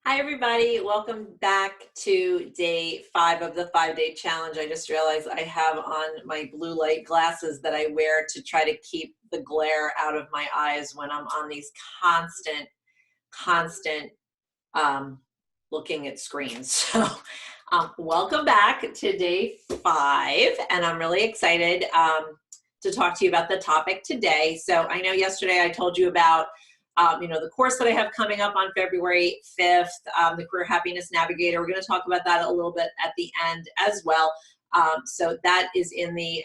Hi, everybody. Welcome back to day 5 of the 5-day challenge. I just realized I have on my blue light glasses that I wear to try to keep the glare out of my eyes when I'm on these constant um, looking at screens. So, welcome back to day 5, and I'm really excited to talk to you about the topic today. So, I know yesterday I told you about the course that I have coming up on February 5th, the Career Happiness Navigator. We're going to talk about that a little bit at the end as well. So that is in the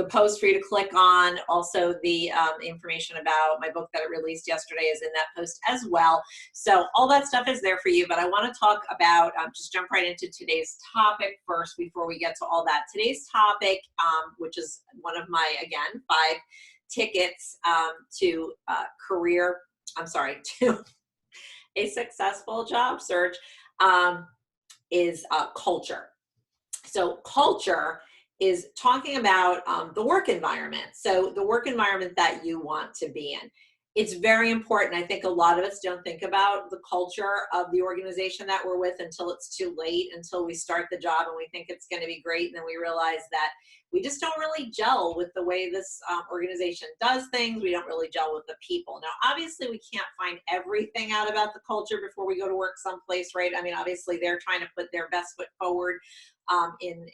post for you to click on. Also, the information about my book that I released yesterday is in that post as well. So all that stuff is there for you, but I want to talk about, just jump right into today's topic first before we get to all that. Today's topic, which is one of my, again, 5 tickets to to a successful job search, is culture. So culture is talking about the work environment. So the work environment that you want to be in. It's very important. I think a lot of us don't think about the culture of the organization that we're with until it's too late, until we start the job and we think it's going to be great. And then we realize that we just don't really gel with the way this organization does things. We don't really gel with the people. Now, obviously, we can't find everything out about the culture before we go to work someplace, right? I mean, obviously, they're trying to put their best foot forward in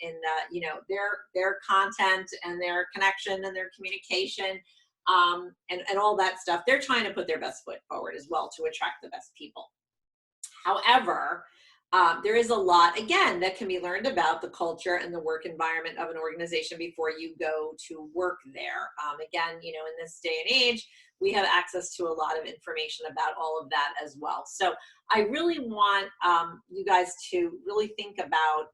their content and their connection and their communication. And all that stuff. They're trying to put their best foot forward as well to attract the best people. However, there is a lot, again, that can be learned about the culture and the work environment of an organization before you go to work there. Again, in this day and age, we have access to a lot of information about all of that as well. So I really want you guys to really think about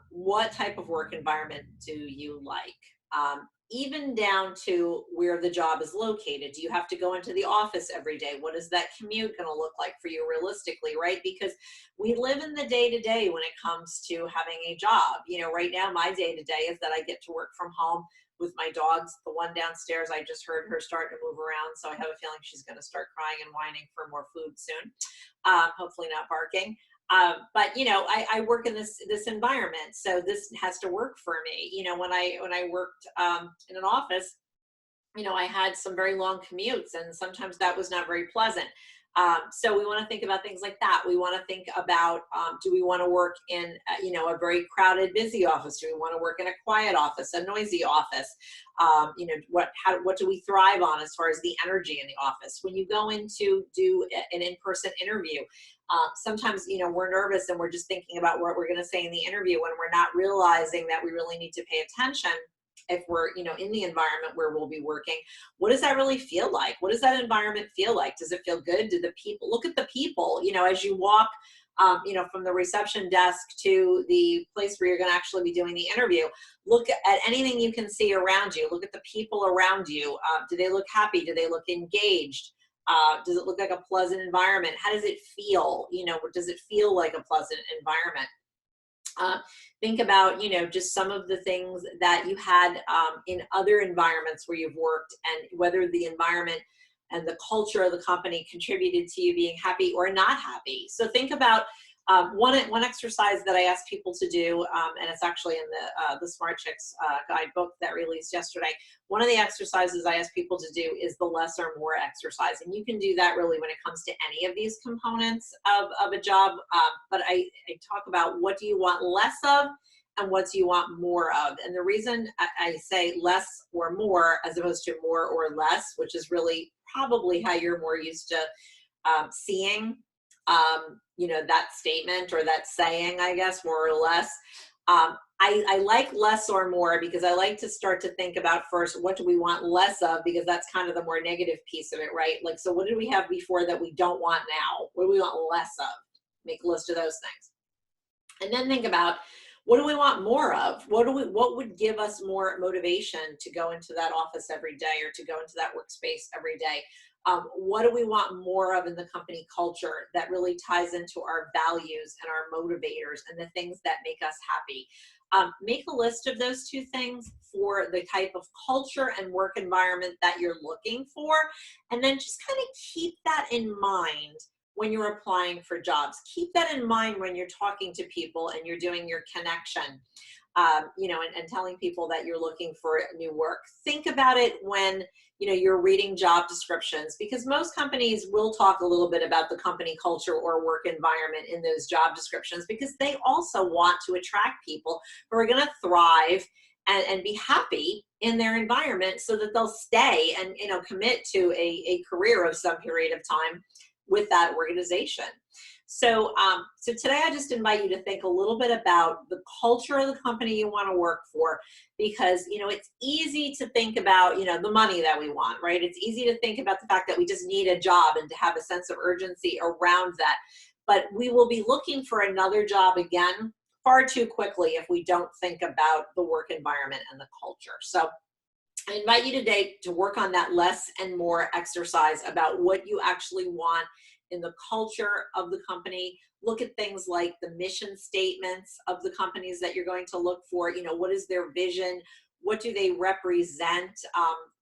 what type of work environment do you like? Even down to where the job is located. Do you have to go into the office every day? What is that commute going to look like for you realistically, right? Because we live in the day-to-day when it comes to having a job. Right now my day-to-day is that I get to work from home with my dogs. The one downstairs, I just heard her start to move around, so I have a feeling she's going to start crying and whining for more food soon. Hopefully not barking. But I work in this environment, so this has to work for me. When I worked in an office, I had some very long commutes, and sometimes that was not very pleasant. So we want to think about things like that. We want to think about, do we want to work in a very crowded, busy office? Do we want to work in a quiet office, a noisy office? What do we thrive on as far as the energy in the office? When you go in to do an in-person interview, sometimes we're nervous and we're just thinking about what we're going to say in the interview when we're not realizing that we really need to pay attention. If we're in the environment where we'll be working, what does that really feel like? What does that environment feel like? Does it feel good? Do the people, look at the people, as you walk from the reception desk to the place where you're going to actually be doing the interview, look at anything you can see around you. Look at the people around you. Do they look happy? Do they look engaged? Does it look like a pleasant environment? How does it feel? Does it feel like a pleasant environment? Think about, just some of the things that you had in other environments where you've worked, and whether the environment and the culture of the company contributed to you being happy or not happy. So think about one exercise that I asked people to do, and it's actually in the Smart Chicks guidebook that released yesterday. One of the exercises I ask people to do is the less or more exercise, and you can do that really when it comes to any of these components of a job. But I talk about, what do you want less of, and what do you want more of? And the reason I say less or more as opposed to more or less, which is really probably how you're more used to seeing that statement or that saying, I guess, more or less. I like less or more because I like to start to think about first, what do we want less of? Because that's kind of the more negative piece of it, right? Like, so what did we have before that we don't want now? What do we want less of? Make a list of those things. And then think about, what do we want more of? What would give us more motivation to go into that office every day or to go into that workspace every day? What do we want more of in the company culture that really ties into our values and our motivators and the things that make us happy? Make a list of those 2 things for the type of culture and work environment that you're looking for, and then just kind of keep that in mind when you're applying for jobs. Keep that in mind when you're talking to people and you're doing your connection, you know, and telling people that you're looking for new work. Think about it when, you know, you're reading job descriptions, because most companies will talk a little bit about the company culture or work environment in those job descriptions, because they also want to attract people who are going to thrive and be happy in their environment, so that they'll stay and, you know, commit to a career of some period of time with that organization. So, so today I just invite you to think a little bit about the culture of the company you want to work for, because, you know, it's easy to think about, you know, the money that we want, right? It's easy to think about the fact that we just need a job and to have a sense of urgency around that. But we will be looking for another job again far too quickly if we don't think about the work environment and the culture. So I invite you today to work on that less and more exercise about what you actually want in the culture of the company. Look at things like the mission statements of the companies that you're going to look for. You know, what is their vision? What do they represent?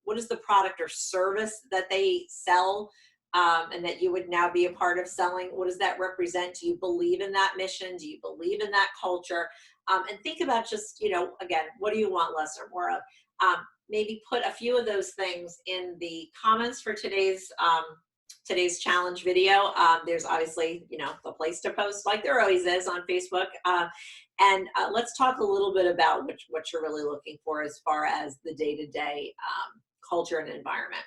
What is the product or service that they sell, and that you would now be a part of selling? What does that represent? Do you believe in that mission? Do you believe in that culture? And think about just, you know, again, what do you want less or more of? Maybe put a few of those things in the comments for today's today's challenge video. There's obviously, you know, the place to post, like there always is on Facebook. And let's talk a little bit about what you're really looking for as far as the day-to-day culture and environment.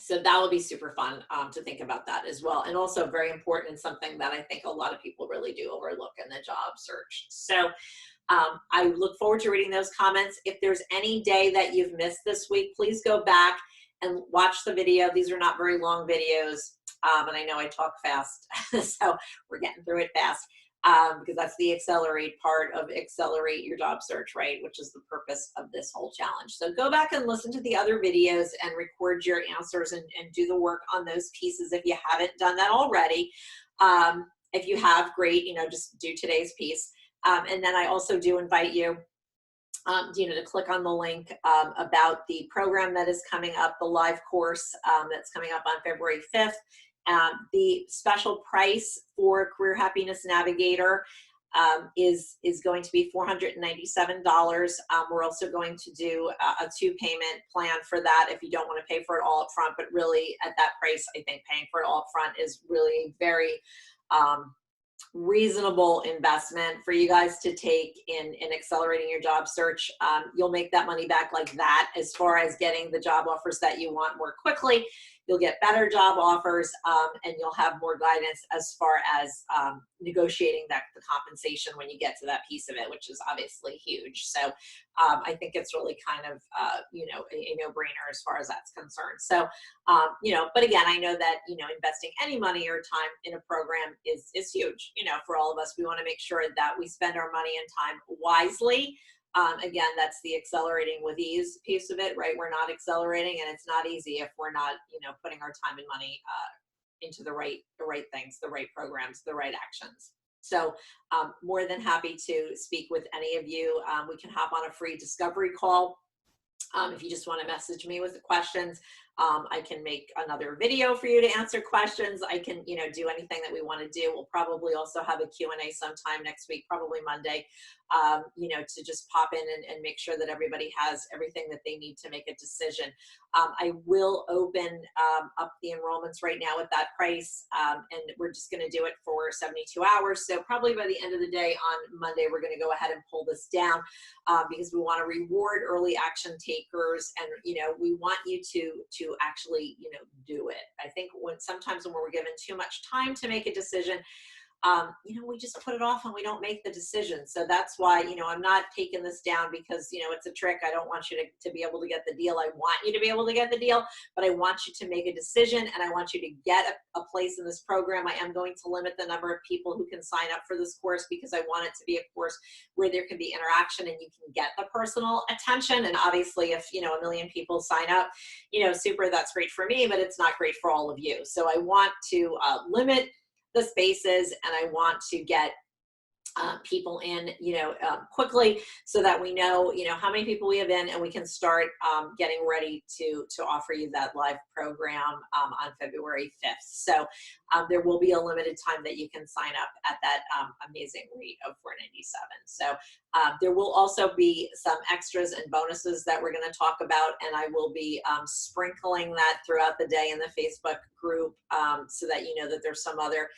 So that will be super fun to think about that as well. And also very important, and something that I think a lot of people really do overlook in the job search. So I look forward to reading those comments. If there's any day that you've missed this week, please go back and watch the video. These are not very long videos. And I know I talk fast, so we're getting through it fast, because that's the accelerate part of accelerate your job search, right? Which is the purpose of this whole challenge. So go back and listen to the other videos and record your answers and do the work on those pieces if you haven't done that already. If you have, great, you know, just do today's piece. And then I also do invite you, you know, to click on the link about the program that is coming up, the live course that's coming up on February 5th. The special price for Career Happiness Navigator is going to be $497. We're also going to do a 2-payment plan for that if you don't want to pay for it all up front. But really, at that price, I think paying for it all up front is really very reasonable investment for you guys to take in accelerating your job search. You'll make that money back like that, as far as getting the job offers that you want more quickly. You'll get better job offers, and you'll have more guidance as far as negotiating the compensation when you get to that piece of it, which is obviously huge. So I think it's really kind of, you know, a no-brainer as far as that's concerned. So, you know, but again, I know that, you know, investing any money or time in a program is huge. You know, for all of us, we want to make sure that we spend our money and time wisely. Again, that's the accelerating with ease piece of it, right? We're not accelerating, and it's not easy if we're not, you know, putting our time and money into the right things, the right programs, the right actions. So more than happy to speak with any of you. We can hop on a free discovery call. If you just want to message me with the questions, I can make another video for you to answer questions. I can, you know, do anything that we want to do. We'll probably also have a Q&A sometime next week, probably Monday, you know, to just pop in and make sure that everybody has everything that they need to make a decision. I will open up the enrollments right now at that price, and we're just going to do it for 72 hours. So probably by the end of the day on Monday, we're going to go ahead and pull this down, because we want to reward early action takers, and, you know, we want you to actually, you know, do it. I think sometimes when we're given too much time to make a decision, you know, we just put it off and we don't make the decision. So that's why, you know, I'm not taking this down because, you know, it's a trick. I don't want you to be able to get the deal. I want you to be able to get the deal, but I want you to make a decision, and I want you to get a place in this program. I am going to limit the number of people who can sign up for this course, because I want it to be a course where there can be interaction and you can get the personal attention. And obviously, if, you know, 1 million people sign up, you know, super, that's great for me, but it's not great for all of you. So I want to limit the spaces, and I want to get people in, quickly, so that we know, how many people we have in, and we can start getting ready to offer you that live program on February 5th. So there will be a limited time that you can sign up at that amazing rate of $497. So there will also be some extras and bonuses that we're going to talk about, and I will be sprinkling that throughout the day in the Facebook group, so that you know that there's some other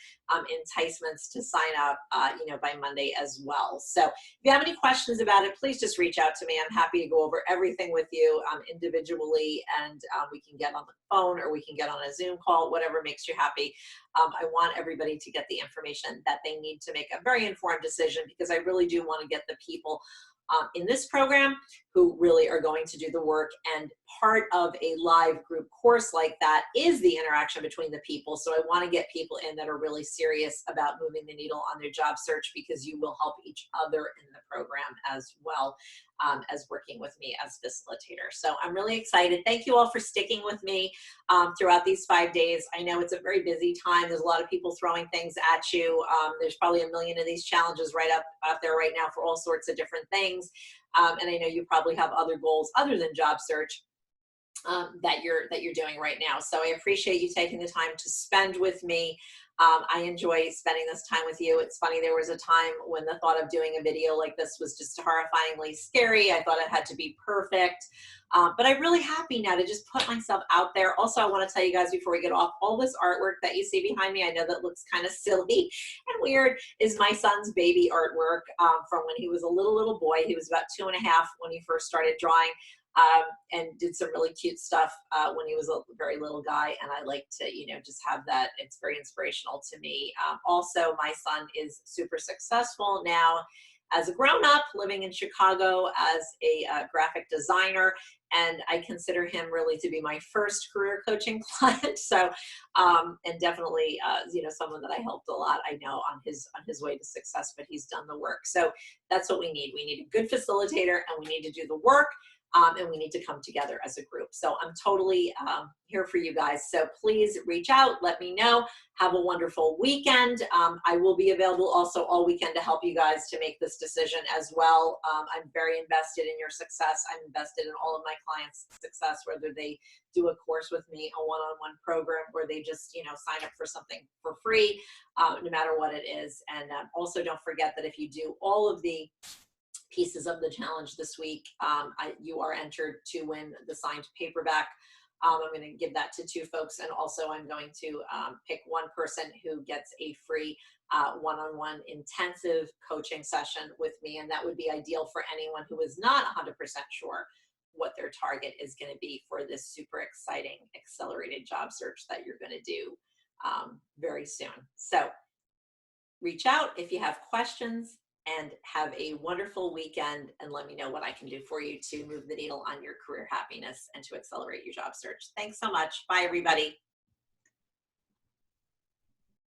enticements to sign up, by Monday as well. So if you have any questions about it, please just reach out to me. I'm happy to go over everything with you individually, and we can get on the phone, or we can get on a Zoom call, whatever makes you happy. I want everybody to get the information that they need to make a very informed decision, because I really do want to get the people in this program who really are going to do the work. And part of a live group course like that is the interaction between the people. So I want to get people in that are really serious about moving the needle on their job search, because you will help each other in the program as well as working with me as facilitator. So I'm really excited. Thank you all for sticking with me throughout these 5 days. I know it's a very busy time. There's a lot of people throwing things at you. There's probably a million of these challenges right out there right now for all sorts of different things. And I know you probably have other goals other than job search that you're doing right now. So I appreciate you taking the time to spend with me. I enjoy spending this time with you. It's funny, there was a time when the thought of doing a video like this was just horrifyingly scary. I thought it had to be perfect. But I'm really happy now to just put myself out there. Also, I want to tell you guys before we get off, all this artwork that you see behind me, I know that looks kind of silly and weird, is my son's baby artwork from when he was a little boy. He was about 2.5 when he first started drawing. And did some really cute stuff when he was a very little guy. And I like to, just have that. It's very inspirational to me. Also, my son is super successful now as a grown-up, living in Chicago as a graphic designer. And I consider him really to be my first career coaching client. So, and definitely, someone that I helped a lot, I know, on his way to success, but he's done the work. So that's what we need. We need a good facilitator, and we need to do the work. And we need to come together as a group. So I'm totally here for you guys. So please reach out, let me know. Have a wonderful weekend. I will be available also all weekend to help you guys to make this decision as well. I'm very invested in your success. I'm invested in all of my clients' success, whether they do a course with me, a one-on-one program, or they just, sign up for something for free, no matter what it is. And also don't forget that if you do all of the pieces of the challenge this week, you are entered to win the signed paperback. I'm going to give that to 2 folks, and also I'm going to pick one person who gets a free one-on-one intensive coaching session with me, and that would be ideal for anyone who is not 100% sure what their target is going to be for this super exciting accelerated job search that you're going to do very soon. So reach out if you have questions, and have a wonderful weekend, and let me know what I can do for you to move the needle on your career happiness and to accelerate your job search. Thanks so much. Bye, everybody.